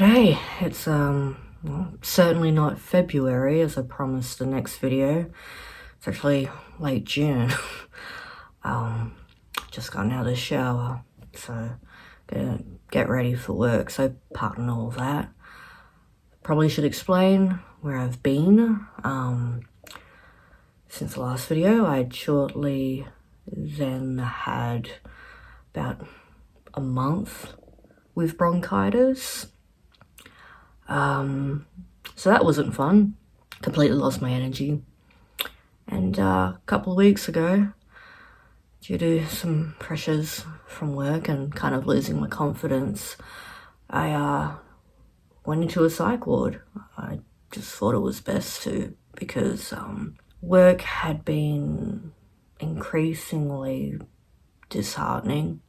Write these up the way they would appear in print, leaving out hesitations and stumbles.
G'day, it's well, certainly not February as I promised the next video. It's actually late June. um, just gotten out of the shower, so gonna get ready for work, so pardon all that. Probably should explain where I've been. Since the last video, I'd shortly then had about a month with bronchitis. So that wasn't fun. Completely lost my energy. And a couple of weeks ago, due to some pressures from work and kind of losing my confidence, I went into a psych ward. I just thought it was best to, because work had been increasingly disheartening.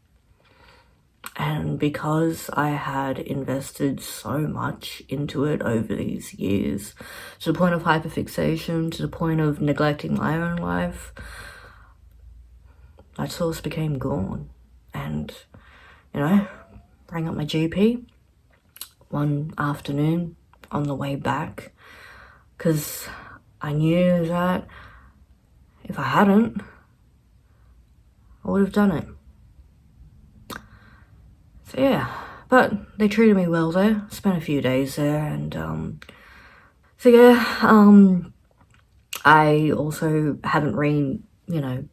And because I had invested so much into it over these years, to the point of hyperfixation, to the point of neglecting my own life, that source became gone. And, rang up my GP one afternoon on the way back, because I knew that if I hadn't, I would have done it. So yeah, but they treated me well there. Spent a few days there, and I also haven't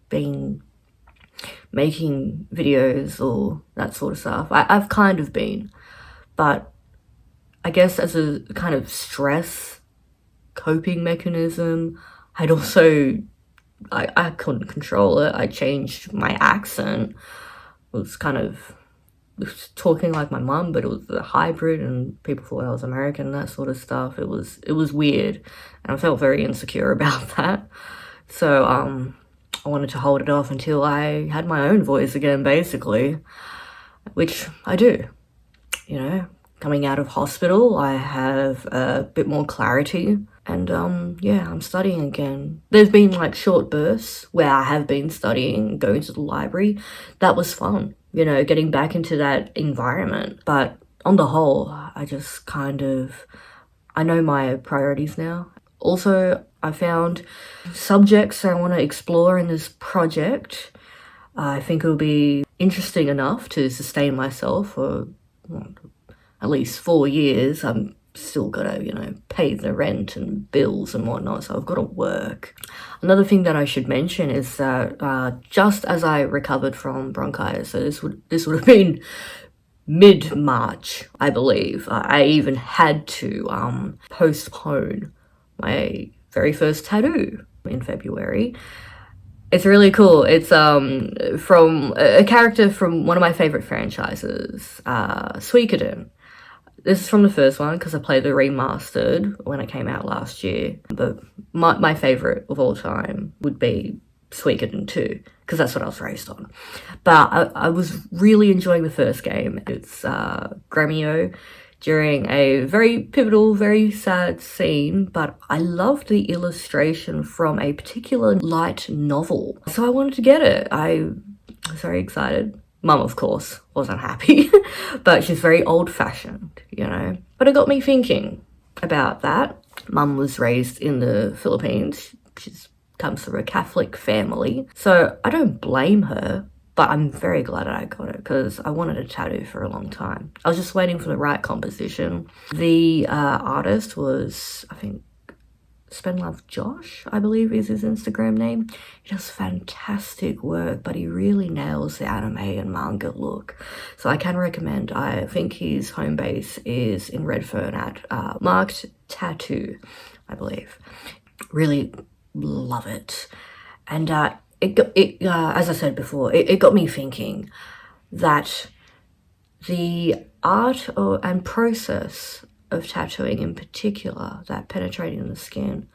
been making videos or that sort of stuff. I've kind of been, but I guess as a kind of stress coping mechanism, I couldn't control it. I changed my accent. It was kind of talking like my mum, but it was a hybrid and people thought I was American, that sort of stuff. It was weird, and I felt very insecure about that. So I wanted to hold it off until I had my own voice again, basically, which I do. Coming out of hospital, I have a bit more clarity, and I'm studying again. There's been like short bursts where I have been studying, going to the library. That was fun, getting back into that environment. But on the whole, I just I know my priorities now. Also, I found subjects I want to explore in this project. I think it'll be interesting enough to sustain myself for at least 4 years. I'm still gotta, pay the rent and bills and whatnot, so I've got to work. Another thing that I should mention is that just as I recovered from bronchitis, so this would have been mid-March, I believe, I even had to postpone my very first tattoo in February. It's really cool. It's from a character from one of my favorite franchises, Suikoden. This is from the first one because I played the remastered when it came out last year. But my favourite of all time would be Suikoden 2, because that's what I was raised on. But I was really enjoying the first game. It's Gremio during a very pivotal, very sad scene, but I loved the illustration from a particular light novel. So I wanted to get it. I was very excited. Mum, of course, wasn't happy, but she's very old-fashioned, But it got me thinking about that. Mum was raised in the Philippines. She comes from a Catholic family, so I don't blame her, but I'm very glad I got it because I wanted a tattoo for a long time. I was just waiting for the right composition. The artist was, I think, Spend Love Josh, I believe is his Instagram name. He does fantastic work, but he really nails the anime and manga look. So I can recommend. I think his home base is in Redfern at Marked Tattoo, I believe. Really love it. And as I said before, it got me thinking that the art and process of tattooing in particular, that penetrating the skin,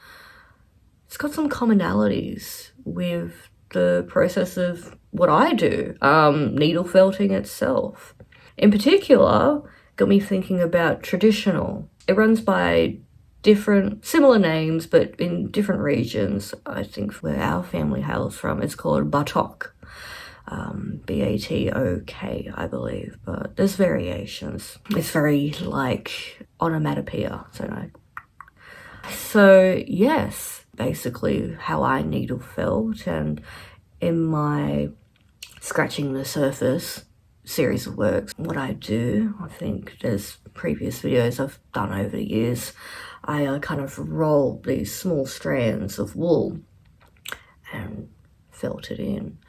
it's got some commonalities with the process of what I do, needle felting itself. In particular, got me thinking about traditional. It runs by similar names, but in different regions. I think where our family hails from, it's called batok. B-A-T-O-K, I believe, but there's variations. It's very like onomatopoeia, so no. So yes, basically how I needle felt, and in my Scratching the Surface series of works, what I do, I think there's previous videos I've done over the years, I kind of roll these small strands of wool and felt it in.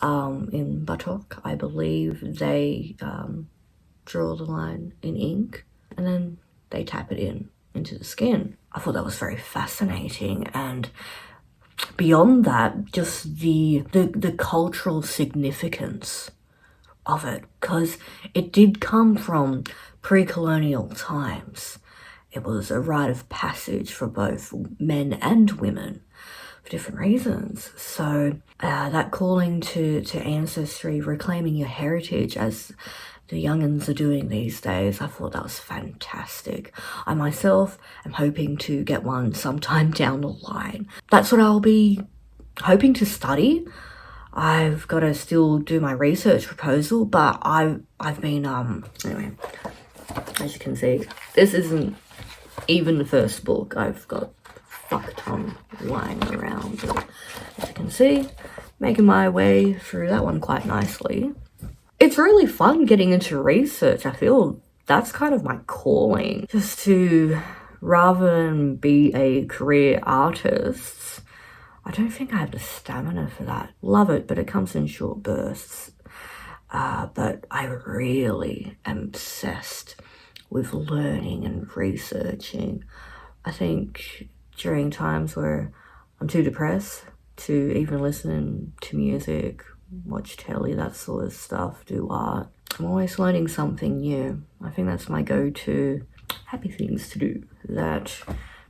In buttock, I believe they draw the line in ink and then they tap it into the skin. I thought that was very fascinating, and beyond that, just the cultural significance of it, because it did come from pre-colonial times. It was a rite of passage for both men and women for different reasons. So that calling to ancestry, reclaiming your heritage as the young'uns are doing these days, I thought that was fantastic. I myself am hoping to get one sometime down the line. That's what I'll be hoping to study. I've got to still do my research proposal, but I've been anyway, as you can see, this isn't even the first book. I've got fuck ton lying around, but as you can see, making my way through that one quite nicely. It's really fun getting into research. I feel that's kind of my calling, just to, rather than be a career artist, I don't think I have the stamina for that. Love it, but it comes in short bursts. But I really am obsessed with learning and researching. I think during times where I'm too depressed to even listen to music, watch telly, that sort of stuff, do art, I'm always learning something new. I think that's my go-to happy things to do that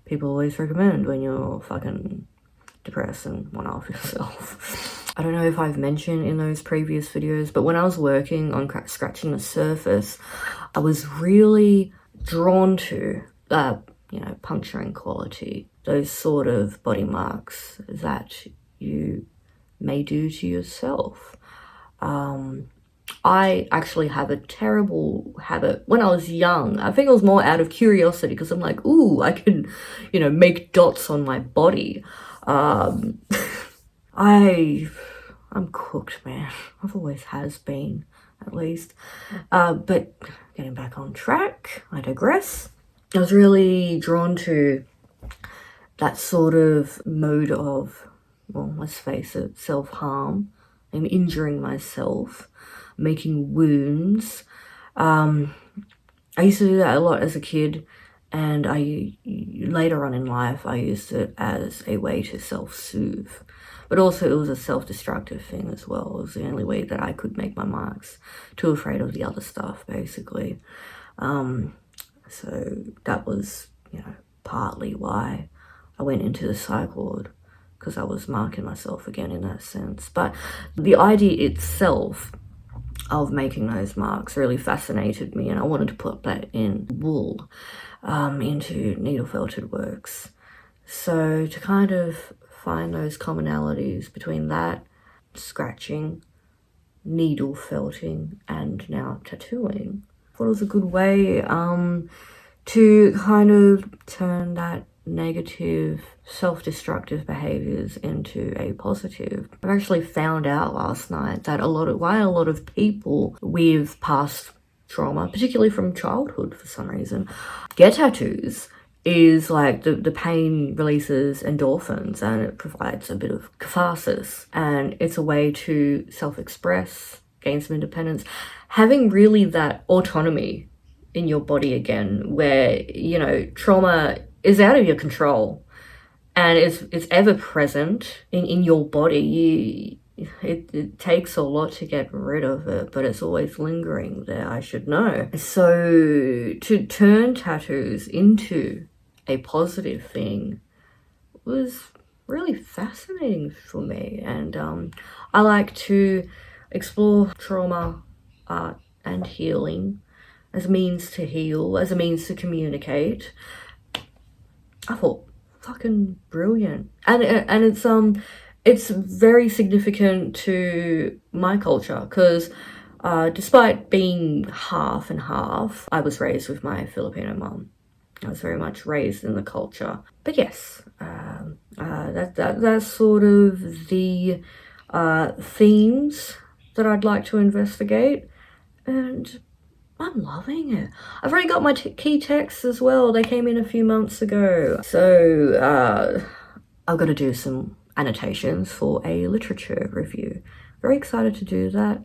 people always recommend when you're fucking depressed and want to off yourself. I don't know if I've mentioned in those previous videos, but when I was working on Scratching the Surface, I was really drawn to puncturing quality, those sort of body marks that you may do to yourself. I actually have a terrible habit. When I was young, I think it was more out of curiosity, because I'm like, ooh, I can, make dots on my body. I'm cooked, man. I've always has been, at least. But getting back on track, I digress. I was really drawn to that sort of mode of, well, let's face it, self-harm. I'm injuring myself, making wounds. I used to do that a lot as a kid, and later on in life, I used it as a way to self-soothe. But also it was a self-destructive thing as well. It was the only way that I could make my marks. Too afraid of the other stuff, basically. So that was, partly why I went into the psych ward, because I was marking myself again in that sense. But the idea itself of making those marks really fascinated me, and I wanted to put that in wool, into needle felted works. So to kind of find those commonalities between that, scratching, needle felting, and now tattooing, I thought it was a good way to kind of turn that negative, self-destructive behaviors into a positive. I've actually found out last night that why a lot of people with past trauma, particularly from childhood for some reason, get tattoos is like the pain releases endorphins, and it provides a bit of catharsis, and it's a way to self-express, gain some independence, having really that autonomy in your body again, where trauma is out of your control and it's ever present in your body. It takes a lot to get rid of it, but it's always lingering there, I should know. So to turn tattoos into a positive thing was really fascinating for me, and I like to explore trauma, art, and healing as a means to heal, as a means to communicate. I thought fucking brilliant, and it's it's very significant to my culture because despite being half and half, I was raised with my Filipino mum. I was very much raised in the culture. But yes, that's sort of the themes that I'd like to investigate, and I'm loving it. I've already got my key texts as well. They came in a few months ago. So I've got to do some annotations for a literature review. Very excited to do that.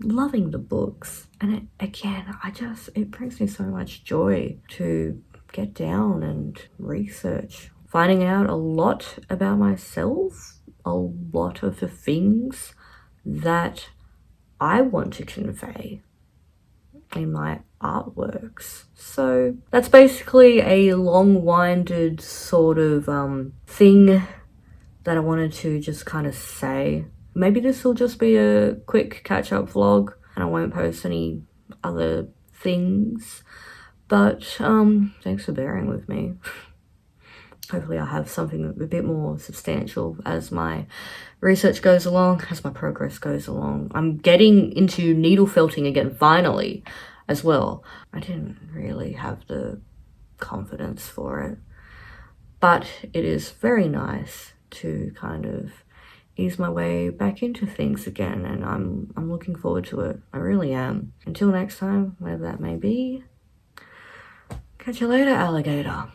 Loving the books. And it brings me so much joy to get down and research. Finding out a lot about myself, a lot of the things that I want to convey in my artworks. So that's basically a long-winded sort of thing that I wanted to just kind of say. Maybe this will just be a quick catch-up vlog and I won't post any other things, but thanks for bearing with me. Hopefully I'll have something a bit more substantial as my research goes along, as my progress goes along. I'm getting into needle felting again, finally, as well. I didn't really have the confidence for it, but it is very nice to kind of ease my way back into things again, and I'm looking forward to it. I really am. Until next time, wherever that may be, catch you later, alligator.